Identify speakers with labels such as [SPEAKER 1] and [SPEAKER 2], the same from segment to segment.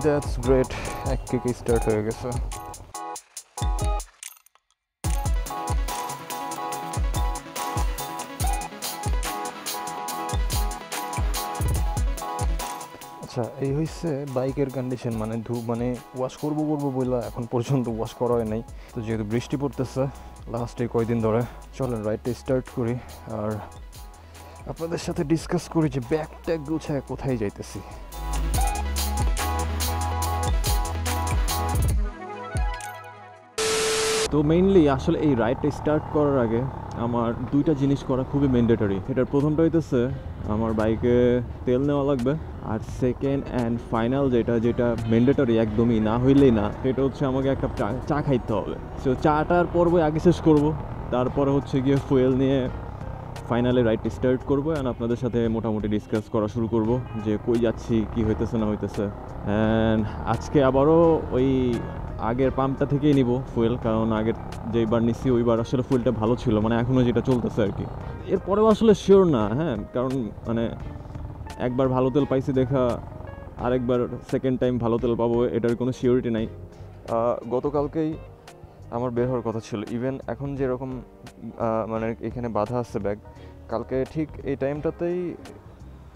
[SPEAKER 1] That's great, এক কিকে start হয়ে গেছে। আচ্ছা, এই হচ্ছে বাইকের কন্ডিশন, মানে মানে ওয়াশ করবো বললা এখন পর্যন্ত ওয়াশ করা হয় নাই। তো যেহেতু বৃষ্টি পড়তেছে লাস্টে কয়দিন ধরে, চলেন রাইডটা স্টার্ট করি আর আপনাদের সাথে ডিসকাস করি যে ব্যাগ ট্যাগ গুছায় কোথায় যাইতেছি। তো মেইনলি আসলে এই রাইডটা স্টার্ট করার আগে আমার দুইটা জিনিস করা খুবই ম্যান্ডেটরি। এটার প্রথমটা হইতেছে আমার বাইকে তেল নেওয়া লাগবে, আর সেকেন্ড অ্যান্ড ফাইনাল যেটা ম্যান্ডেটরি একদমই না হইলেই না, সেটা হচ্ছে আমাকে একটা চা খাইতে হবে। সো চাটার পর্ব আগে শেষ করব, তারপরে হচ্ছে গিয়ে ফুয়েল নিয়ে ফাইনালি রাইডটা স্টার্ট করবো অ্যান্ড আপনাদের সাথে মোটামুটি ডিসকাস করা শুরু করব যে কই যাচ্ছি, কি হইতেছে না হইতেছে। অ্যান্ড আজকে আবারও ওই আগের পাম্পটা থেকেই নিব ফুয়েল, কারণ আগের যেইবার নিচ্ছি ওইবার আসলে ফুয়েলটা ভালো ছিল, মানে এখনও যেটা চলতেছে আর কি। এরপরেও আসলে শিওর না, হ্যাঁ, কারণ মানে একবার ভালো তেল পাইছি দেখা আরেকবার সেকেন্ড টাইম ভালো তেল পাবো এটার কোনো সিওরিটি নাই। গতকালকেই আমার বের হওয়ার কথা ছিল, ইভেন এখন যেরকম মানে এখানে বাধা আছে ব্যাগ, কালকে ঠিক এই টাইমটাতেই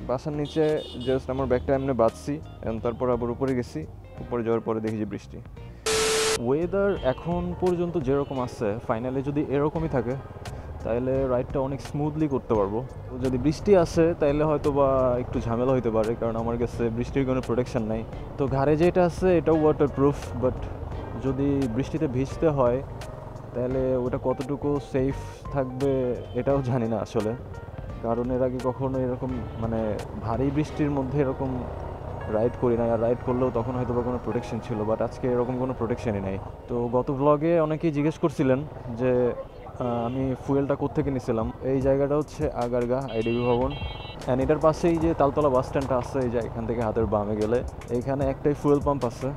[SPEAKER 1] বাসার নিচে জাস্ট আমার ব্যাগটা এমনি বাঁধছি এবং তারপর আবার উপরে গেছি। উপরে যাওয়ার পরে দেখি যে বৃষ্টি। ওয়েদার এখন পর্যন্ত যেরকম আছে, ফাইনালি যদি এরকমই থাকে তাহলে রাইডটা অনেক স্মুথলি করতে পারবো। যদি বৃষ্টি আসে তাহলে হয়তো বা একটু ঝামেলা হতে পারে, কারণ আমার কাছে বৃষ্টির কোনো প্রোটেকশন নাই। তো ঘাড়ে যেটা আছে এটাও ওয়াটার প্রুফ, বাট যদি বৃষ্টিতে ভিজতে হয় তাহলে ওটা কতটুকু সেফ থাকবে এটাও জানি না আসলে, কারণ এর আগে কখনো এরকম মানে ভারী বৃষ্টির মধ্যে এরকম রাইড করি না, আর রাইড করলেও তখন হয়তো বা কোনো প্রোটেকশন ছিল, বাট আজকে এরকম কোনো প্রোটেকশনই নেই। তো গত ব্লগে অনেকেই জিজ্ঞেস করছিলেন যে আমি ফুয়েলটা কোত্থেকে নিয়েছিলাম। এই জায়গাটা হচ্ছে আগারগা আইডিবি ভবন, অ্যান্ড এটার পাশেই যে তালতলা বাস স্ট্যান্ডটা আছে, এই যে এখান থেকে হাতের বামে গেলে এইখানে একটাই ফুয়েল পাম্প আছে।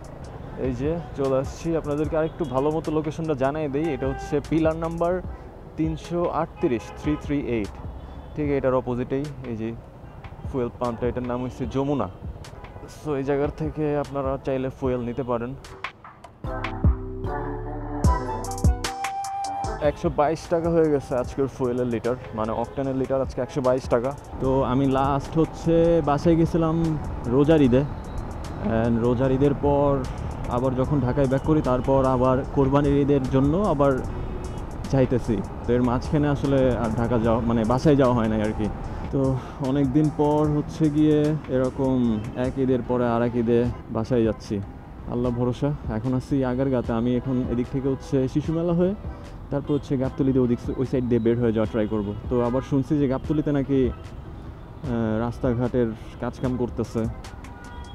[SPEAKER 1] এই যে চলে আসছি, আপনাদেরকে আরেকটু ভালো মতো লোকেশনটা জানাই দিই। এটা হচ্ছে পিলার নাম্বার 338, ঠিক এটার অপোজিটেই এই যে ফুয়েল পাম্পটা, এটার নাম হচ্ছে যমুনা। সো এই জায়গার থেকে আপনারা চাইলে ফুয়েল নিতে পারেন। 122 টাকা হয়ে গেছে আজকের ফুয়েলের লিটার, মানে অকটেনের লিটার আজকে 122 টাকা। তো আমি লাস্ট হচ্ছে বাসায় গেছিলাম রোজার ঈদে, অ্যান্ড রোজার ঈদের পর আবার যখন ঢাকায় ব্যাক করি, তারপর আবার কোরবানির ঈদের জন্য আবার চাইতেছি। তো এর মাঝখানে আসলে আর ঢাকা যাওয়া মানে বাসায় যাওয়া হয় না আর কি। তো অনেক দিন পর হচ্ছে গিয়ে এরকম এক ঈদের পরে আর এক ঈদে বাসায় যাচ্ছি, আল্লাহ ভরসা। এখন আছি আগারগাতে, আমি এখন এদিক থেকে হচ্ছে শিশু মেলা হয়ে তারপর হচ্ছে গাবতলিতে ওই সাইড দিয়ে বের হয়ে যাওয়া ট্রাই করব। তো আবার শুনছি যে গাবতলিতে নাকি রাস্তাঘাটের কাজকাম করতেছে,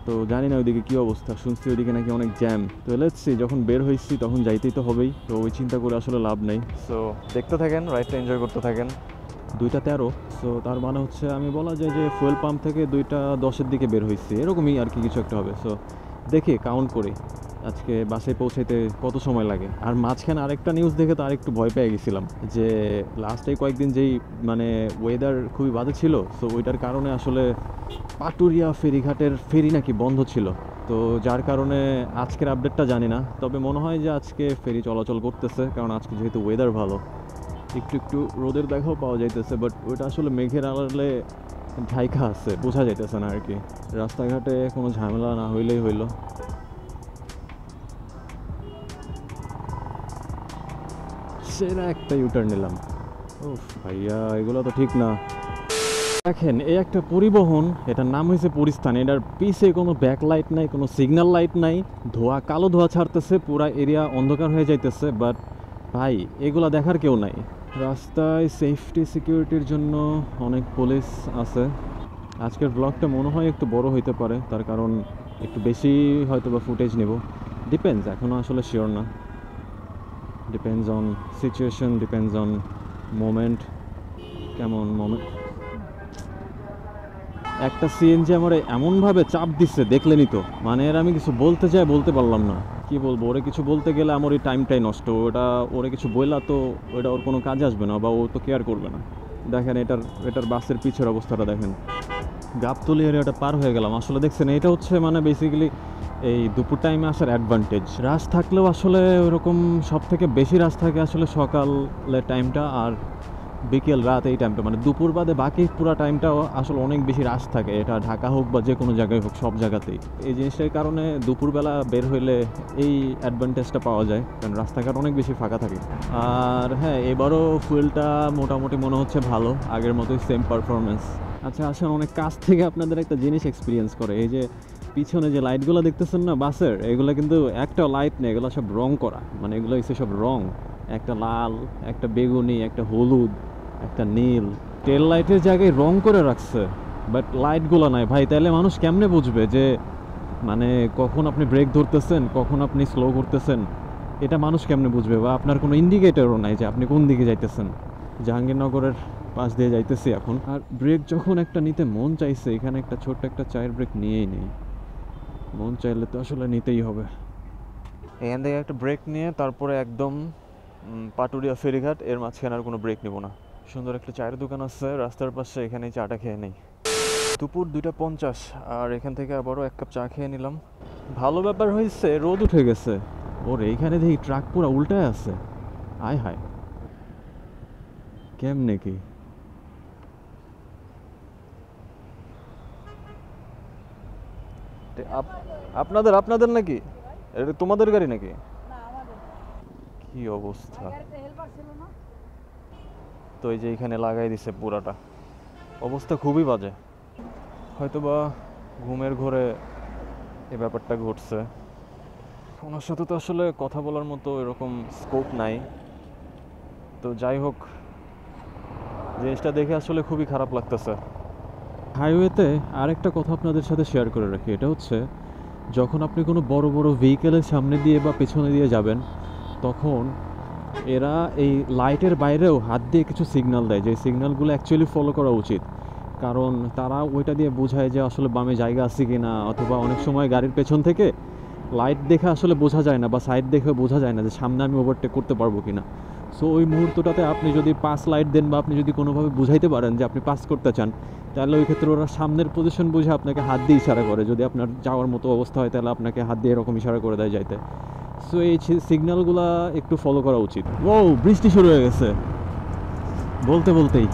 [SPEAKER 1] তো জানি না ওইদিকে কী অবস্থা, শুনছি ওইদিকে নাকি অনেক জ্যাম। তো লেটস সি, যখন বের হয়েছি তখন যাইতেই তো হবেই, তো ওই চিন্তা করে আসলে লাভ নেই। সো দেখতে থাকেন, রাইডটা এনজয় করতে থাকেন। 2:13, সো তার মানে হচ্ছে আমি বলা যায় যে ফুয়েল পাম্প থেকে 2:10 দিকে বের হয়েছি, এরকমই আর কি কিছু একটা হবে। সো দেখি কাউন্ট করি আজকে বাসায় পৌঁছাইতে কত সময় লাগে। আর মাঝখানে আরেকটা নিউজ দেখে তো আরেকটু ভয় পেয়ে গেছিলাম যে লাস্টে কয়েকদিন যেই মানে ওয়েদার খুবই বাজে ছিল, সো ওইটার কারণে আসলে পাটুরিয়া ফেরিঘাটের ফেরি নাকি বন্ধ ছিল। তো যার কারণে আজকের আপডেটটা জানি না, তবে মনে হয় যে আজকে ফেরি চলাচল করতেছে, কারণ আজকে যেহেতু ওয়েদার ভালো, একটু একটু রোদের দেখাও পাওয়া যাইতেছে, বাট ওইটা আসলে মেঘের আড়ালে ঢাইকা আছে, বোঝা যাইতেছে না আর কি। রাস্তাঘাটে কোনো ঝামেলা না হইলেই হইলো। সেরা একটা ইউটার্ন নিলাম। উফ ভাইয়া, এগুলো তো ঠিক না। দেখেন, এই একটা পরিবহন, এটার নাম হয়েছে পরিস্থান, এটার পিছে কোনো ব্যাকলাইট নাই, কোনো সিগন্যাল লাইট নাই, কালো ধোঁয়া ছাড়তেছে, পুরা এরিয়া অন্ধকার হয়ে যাইতেছে, বাট ভাই এগুলা দেখার কেউ নাই। রাস্তায় সেফটি সিকিউরিটির জন্য অনেক পুলিশ আছে। আজকের ব্লগটা মনে হয় একটু বড় হইতে পারে, তার কারণ একটু বেশি হয়তো বা ফুটেজ নেব, ডিপেন্ডস, এখনও আসলে শিওর না। Depends on situation, depends on moment, কেমন মোমেন্ট। একটা সিএনজি আমার এমনভাবে চাপ দিচ্ছে দেখলেনই তো, মানে এর আমি কিছু বলতে চাই বলতে পারলাম না, কি বলবো। ওরে কিছু বলতে গেলে আমার ওই টাইমটাই নষ্ট, ওরে কিছু বললা তো ওটা ওর কোনো কাজে আসবে না, বা ও তো কেয়ার করবে না। দেখেন এটার বাসের পিছের অবস্থাটা দেখেন। গাবতলী এরিয়াটা পার হয়ে গেলাম, আসলে দেখছেন এটা হচ্ছে মানে বেসিক্যালি এই দুপুর টাইমে আসার অ্যাডভান্টেজ। রাশ থাকলেও আসলে ওরকম সব থেকে বেশি রাশ থাকে আসলে সকালের টাইমটা আর বিকেল রাত, এই টাইমটা মানে দুপুর বাদে বাকি পুরো টাইমটাও আসলে অনেক বেশি রাশ থাকে। এটা ঢাকা হোক বা যে কোনো জায়গায় হোক, সব জায়গাতেই এই জিনিসটার কারণে দুপুরবেলা বের হইলে এই অ্যাডভান্টেজটা পাওয়া যায়, কারণ রাস্তাঘাট অনেক বেশি ফাঁকা থাকে। আর হ্যাঁ, এবারও ফুয়েলটা মোটামুটি মনে হচ্ছে ভালো, আগের মতোই সেম পারফরমেন্স। আচ্ছা আসলে অনেক কাছ থেকে আপনাদের একটা জিনিস এক্সপিরিয়েন্স করে, এই যে পিছনে যে লাইটগুলো দেখতেছেন না বাসের, এগুলো কিন্তু একটা লাইট নেই, এগুলো সব রং করা, মানে এগুলো হচ্ছে সব রং, একটা লাল, একটা বেগুনি, একটা হলুদ, একটা নীল, টেল লাইটের জায়গায় রং করে রাখছে, বাট লাইটগুলো নাই ভাই। তাহলে মানুষ কেমনে বুঝবে যে মানে কখন আপনি ব্রেক ধরতেছেন, কখন আপনি স্লো করতেছেন? এটা মানুষ কেমনে বুঝবে? বা আপনার কোনো ইন্ডিকেটরও নাই যে আপনি কোন দিকে যাইতেছেন। জাহাঙ্গীরনগরের পাশ দিয়ে যাইতেছি এখন, আর ব্রেক যখন একটা নিতে মন চাইছে, এখানে একটা ছোট্ট একটা চায়ের ব্রেক নিয়েই নেই, মন চাইলে তো আসলে নিতেই হবে। এখান থেকে একটা ব্রেক নিয়ে তারপরে একদম পাটুরিয়া ফেরিঘাট, এর মাঝখানে আর কোনো ব্রেক নেব না। সুন্দর একটা চায়ের দোকান আছে রাস্তার পাশে, এখানেই চাটা খেয়ে নেই। দুপুর 2:50 আর এখান থেকে আবারও এক কাপ চা খেয়ে নিলাম। ভালো ব্যাপার হয়েছে রোদ উঠে গেছে, ওর এইখানে দেখি ট্রাক পুরো উল্টায় আছে। আয় হায়, কেমনে কি? আপনাদের আপনাদের নাকি? এটা তোমাদের গাড়ি নাকি? কি অবস্থা! তো এই যে এখানে লাগাই দিছে পুরাটা, অবস্থা খুবই বাজে। হয়তোবা ঘুমের ঘোরে এই ব্যাপারটা ঘটছে। ওনার সাথে তো আসলে কথা বলার মতো এরকম স্কোপ নাই। তো যাই হোক, জিনিসটা দেখে আসলে খুবই খারাপ লাগতেছে। হাইওয়েতে আরেকটা কথা আপনাদের সাথে শেয়ার করে রাখি, এটা হচ্ছে যখন আপনি কোনো বড় বড় ভেহিকেলের সামনে দিয়ে বা পেছনে দিয়ে যাবেন, তখন এরা এই লাইটের বাইরেও হাত দিয়ে কিছু সিগন্যাল দেয়, যে সিগন্যালগুলো অ্যাকচুয়ালি ফলো করা উচিত, কারণ তারা ওইটা দিয়ে বোঝায় যে আসলে বামে জায়গা আছে কি না, অথবা অনেক সময় গাড়ির পেছন থেকে লাইট দেখে আসলে বোঝা যায় না, বা সাইড দেখে বোঝা যায় না যে সামনে আমি ওভারটেক করতে পারবো কি না। সো ওই মুহূর্তটাতে আপনি যদি পাস লাইট দেন, বা আপনি যদি কোনোভাবে বুঝাইতে পারেন যে আপনি পাস করতে চান, তাহলে ওই ক্ষেত্রে ওরা সামনের পজিশন বুঝে আপনাকে হাত দিয়ে ইশারা করে। যদি আপনার যাওয়ার মতো অবস্থা হয়, তাহলে আপনাকে হাত দিয়ে এরকম ইশারা করে দেয় যাইতে। সো এই সিগন্যালগুলো একটু ফলো করা উচিত। ও, বৃষ্টি শুরু হয়ে গেছে বলতে বলতেই।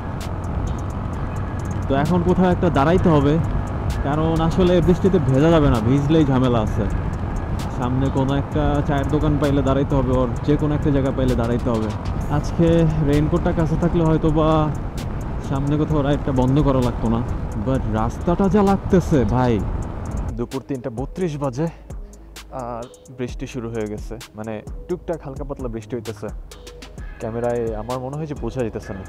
[SPEAKER 1] তো এখন কোথাও একটা দাঁড়াইতে হবে, কারণ আসলে বৃষ্টিতে ভেজা যাবে না, ভিজলেই ঝামেলা আছে। সামনে কোনো একটা চায়ের দোকান পাইলে দাঁড়াইতে হবে, ওর যে কোনো একটা জায়গা পাইলে দাঁড়াইতে হবে। আজকে রেইনকোটটা কাছে থাকলে হয়তো বা সামনে কোথাও রাইডটা বন্ধ করা লাগতো না, বাট রাস্তাটা যা লাগতেছে ভাই। দুপুর 3:32 বাজে আর বৃষ্টি শুরু হয়ে গেছে, মানে টুকটাক হালকা পাতলা বৃষ্টি হইতেছে। ক্যামেরায় আমার মনে হয় যে বোঝা যেতেছে না।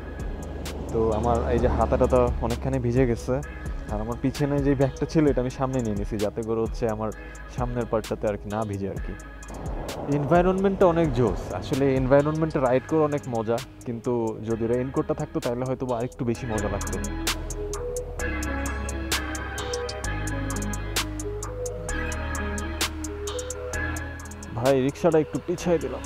[SPEAKER 1] তো আমার এই যে হাতা টাতা অনেকখানি ভিজে গেছে, আর আমার পিছনে যে ব্যাগটা ছিল এটা আমি সামনে নিয়ে নিয়েছি, যাতে করে হচ্ছে আমার সামনের পার্টটাতে আর কি না ভিজে আর কি। এনভায়রনমেন্টটা অনেক জোস আসলে, এনভায়রনমেন্টে রাইড করে অনেক মজা, কিন্তু যদি রেইনকোটটা থাকতো তাহলে হয়তো বা আরেকটু বেশি মজা লাগতো। ভাই রিক্সাটা একটু পিছাই দিলাম।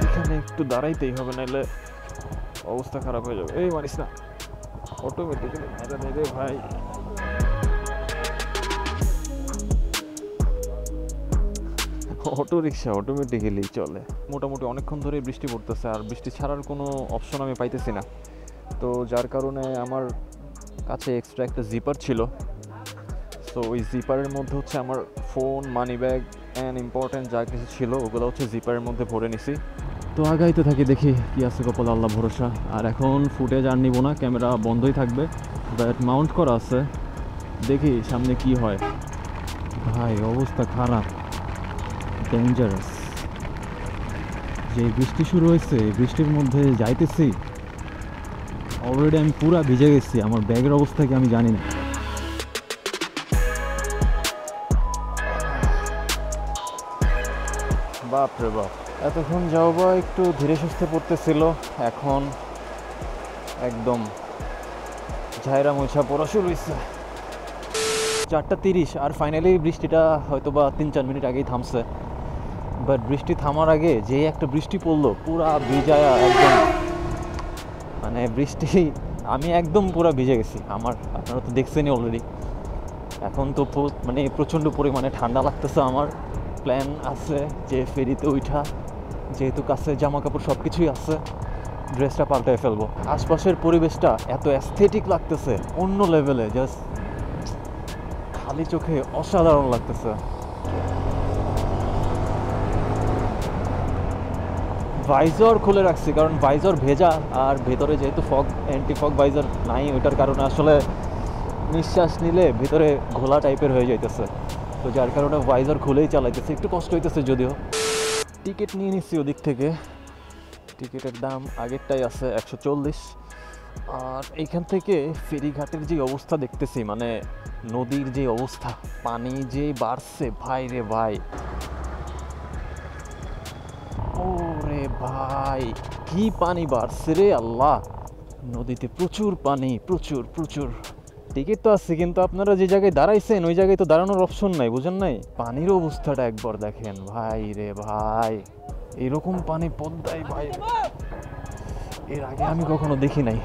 [SPEAKER 1] এখানে একটু দাঁড়াইতেই হবে, নাইলে অবস্থা খারাপ হয়ে যাবে। এই মারিস না, অটোমেটিক্যালি মেরে নেই রে ভাই। অটো রিক্সা অটোমেটিক্যালি চলে। মোটামুটি অনেকক্ষণ ধরে বৃষ্টি পড়তেছে, আর বৃষ্টি ছাড়ার কোনো অপশন আমি পাইতেছি না। তো যার কারণে আমার কাছে এক্সট্রা একটা জিপার ছিল। সো ওই জিপারের মধ্যে হচ্ছে আমার phone, money bag and important যা কিছু ছিল ওগুলো হচ্ছে জিপারের মধ্যে ভরে নিছি। তো আগাইতে থাকি, দেখি কি আছে কপাল, আল্লাহ ভরসা। আর এখন ফুটেজ আর নিব না, ক্যামেরা বন্ধই থাকবে, বাট মাউন্ট করা আছে, দেখি সামনে কি হয়। ভাই অবস্থা খারাপ, ডেঞ্জারাস। যে বৃষ্টি শুরু হয়েছে, বৃষ্টির মধ্যে যাইতেছি, অলরেডি আমি পুরা ভিজে গেছি, আমার ব্যাগের অবস্থা কি আমি জানি না। বাপ রে বাপ, এতক্ষণ যাও বা একটু ধীরে সুস্থে পড়তেছিল, এখন একদম ঝাইরা মোছা পড়া শুরু হয়েছে। 4:30 আর ফাইনালি বৃষ্টিটা হয়তো বা 3-4 মিনিট আগেই থামছে, বাট বৃষ্টি থামার আগে যে একটা বৃষ্টি পড়লো পুরা ভিজায়া একদম, মানে বৃষ্টি
[SPEAKER 2] আমি একদম পুরো ভিজে গেছি, আপনারা তো দেখছেনই অলরেডি। এখন তো মানে প্রচণ্ড পরিমাণে ঠান্ডা লাগতেছে। আমার প্ল্যান আছে যে ফেরিতে উঠা, যেহেতু কাছে জামা কাপড় সব কিছুই আছে, ড্রেসটা পাল্টায় ফেলবো। আশপাশের পরিবেশটা এত অ্যাস্থেটিক লাগতেছে, অন্য লেভেলে, জাস্ট খালি চোখে অসাধারণ লাগতেছে। ভাইজর খুলে রাখছি কারণ ভাইজর ভেজা, আর ভেতরে যেহেতু অ্যান্টি ফগ ভাইজর নাই, ওইটার কারণে আসলে নিঃশ্বাস নিলে ভেতরে ঘোলা টাইপের হয়ে যাইতেছে। তো যার কারণে ভাইজর খুলেই চালাইতেছে, একটু কষ্ট হইতেছে যদিও। টিকিট নিয়ে নিচ্ছি ওদিক থেকে, টিকিটের দাম আগেরটাই আছে 140। আর এইখান থেকে ফেরিঘাটের যে অবস্থা দেখতেছি, মানে নদীর যে অবস্থা, পানি যে বাড়ছে ভাই রে ভাই, ওরে ভাই কি পানি বাড়ছে রে আল্লাহ! নদীতে প্রচুর পানি, প্রচুর প্রচুর। টিকিট তো আছে, কিন্তু আপনারা যে জায়গায় দাঁড়াইছেন ওই জায়গায় তো দাঁড়ানোর অপশন নাই, বুঝেন নাই? পানির অবস্থাটা একবার দেখেন ভাই রে ভাই, এরকম পানি পদ্মায় ভাই এর আগে আমি কখনো দেখি নাই।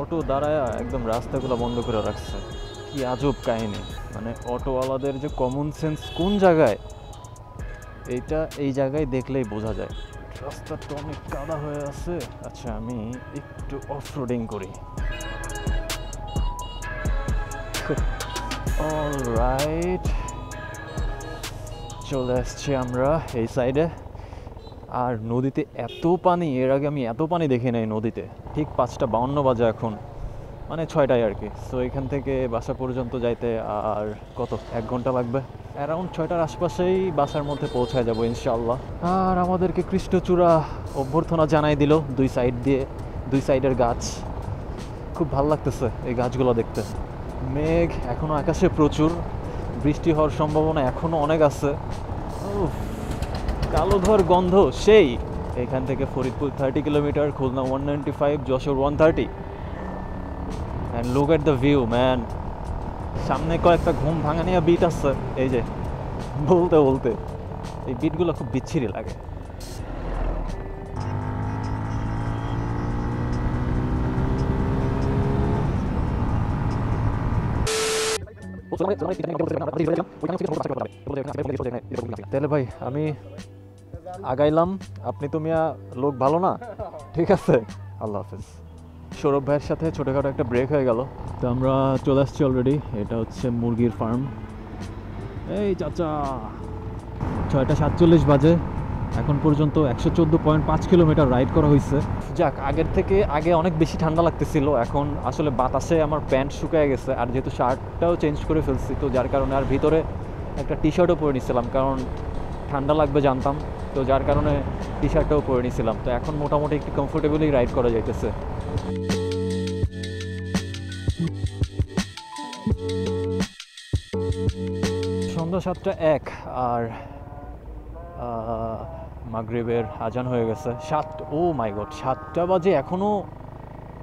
[SPEAKER 2] অটো দাঁড়ায় একদম রাস্তাগুলো বন্ধ করে রাখছে, কি আজব কাহিনী। মানে অটোওয়ালাদের যে কমন সেন্স কোন জায়গায়, এই জায়গায় দেখলেই বোঝা যায়। রাস্তাটা অনেক কাদা হয়ে আছে। আচ্ছা, আমি একটু অফরোডিং করি। অলরাইট, চলে আসছি আমরা এই সাইডে। আর নদীতে এত পানি, এর আগে আমি এত পানি দেখি নাই নদীতে। ঠিক 5:52 বাজে এখন, মানে 6টায় আর কি। সো এখান থেকে বাসা পর্যন্ত যাইতে আর কত, 1 ঘন্টা লাগবে। অ্যারাউন্ড 6টার আশপাশেই বাসার মধ্যে পৌঁছায় যাবো ইনশাআল্লাহ। আর আমাদেরকে কৃষ্ণচূড়া অভ্যর্থনা জানাই দিল দুই সাইড দিয়ে, দুই সাইডের গাছ। খুব ভালো লাগতেছে এই গাছগুলো দেখতে। মেঘ এখনও আকাশে প্রচুর, বৃষ্টি হওয়ার সম্ভাবনা এখনও অনেক আছে। কালো ধোঁয়ার গন্ধ সেই। এখান থেকে Faridpur 30 kilometre, Khulna 195, Jessore 130। And look at the view man. সামনে কয়েকটা ঘুম ভাঙানিয়া বিট আছে, এই যে বলতে বলতে এই বিটগুলো খুব বিচ্ছিরি লাগে। তাহলে ভাই আমি আগাইলাম, আপনি তো মিয়া লোক ভালো না, ঠিক আছে, আল্লাহ হাফেজ। সৌরভ ভাইয়ের সাথে ছোটোখাটো একটা ব্রেক হয়ে গেল, তো আমরা চলে আসছি অলরেডি। এটা হচ্ছে মুরগির ফার্ম। এই চাচা, 6:47 বাজে, এখন পর্যন্ত 114.5 কিলোমিটার রাইড করা হয়েছে। যাক, আগে অনেক বেশি ঠান্ডা লাগতেছিল, এখন আসলে বাতাসে আমার প্যান্ট শুকিয়ে গেছে। আর যেহেতু শার্টটাও চেঞ্জ করে ফেলছি, তো যার কারণে আর ভিতরে একটা টি শার্টও পরে নিয়েছিলাম, কারণ ঠান্ডা লাগবে জানতাম, তো যার কারণে টি শার্টটাও পরে নিয়েছিলাম। তো এখন মোটামুটি একটু কমফোর্টেবলি রাইড করা যাইতেছে। সন্ধ্যা 7:01 আর মাগরিবের আজান হয়ে গেছে। ও মাই গড, 7টা বাজে এখনও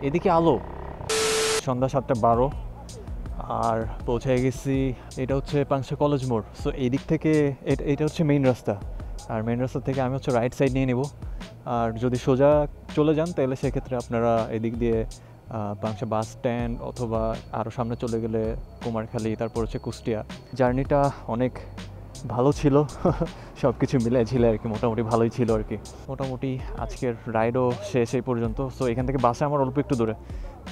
[SPEAKER 2] এদিকে আলো। সন্ধ্যা 7:12 আর পৌঁছে গেছি। এটা হচ্ছে পাংশা কলেজ মোড়। সো এই দিক থেকে এটা হচ্ছে মেইন রাস্তা, আর মেইন রাস্তা থেকে আমি হচ্ছে রাইট সাইড নিয়ে নেব। আর যদি সোজা চলে যান তাহলে সেক্ষেত্রে আপনারা এদিক দিয়ে পাংশা বাস স্ট্যান্ড, অথবা আরও সামনে চলে গেলে কুমারখালী, তারপর হচ্ছে কুষ্টিয়া। জার্নিটা অনেক ভালো ছিল, সব কিছু মিলেছিল আর কি, মোটামুটি ভালোই ছিল আর কি। মোটামুটি আজকের রাইডও শেষ এই পর্যন্ত। সো এখান থেকে বাসে আমার অল্প একটু দূরে,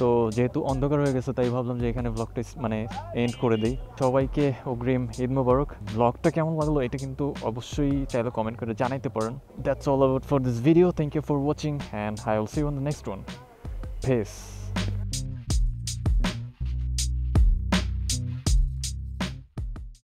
[SPEAKER 2] তো যেহেতু অন্ধকার হয়ে গেছে তাই ভাবলাম যে এখানে ব্লগটা মানে এন্ড করে দিই। সবাইকে অগ্রিম ঈদ মোবারক। ব্লগটা কেমন লাগলো এটা কিন্তু অবশ্যই চাইলে কমেন্ট করে জানাইতে পারেন। That's all about for this video. Thank you for watching and I will see you on the next one. Peace.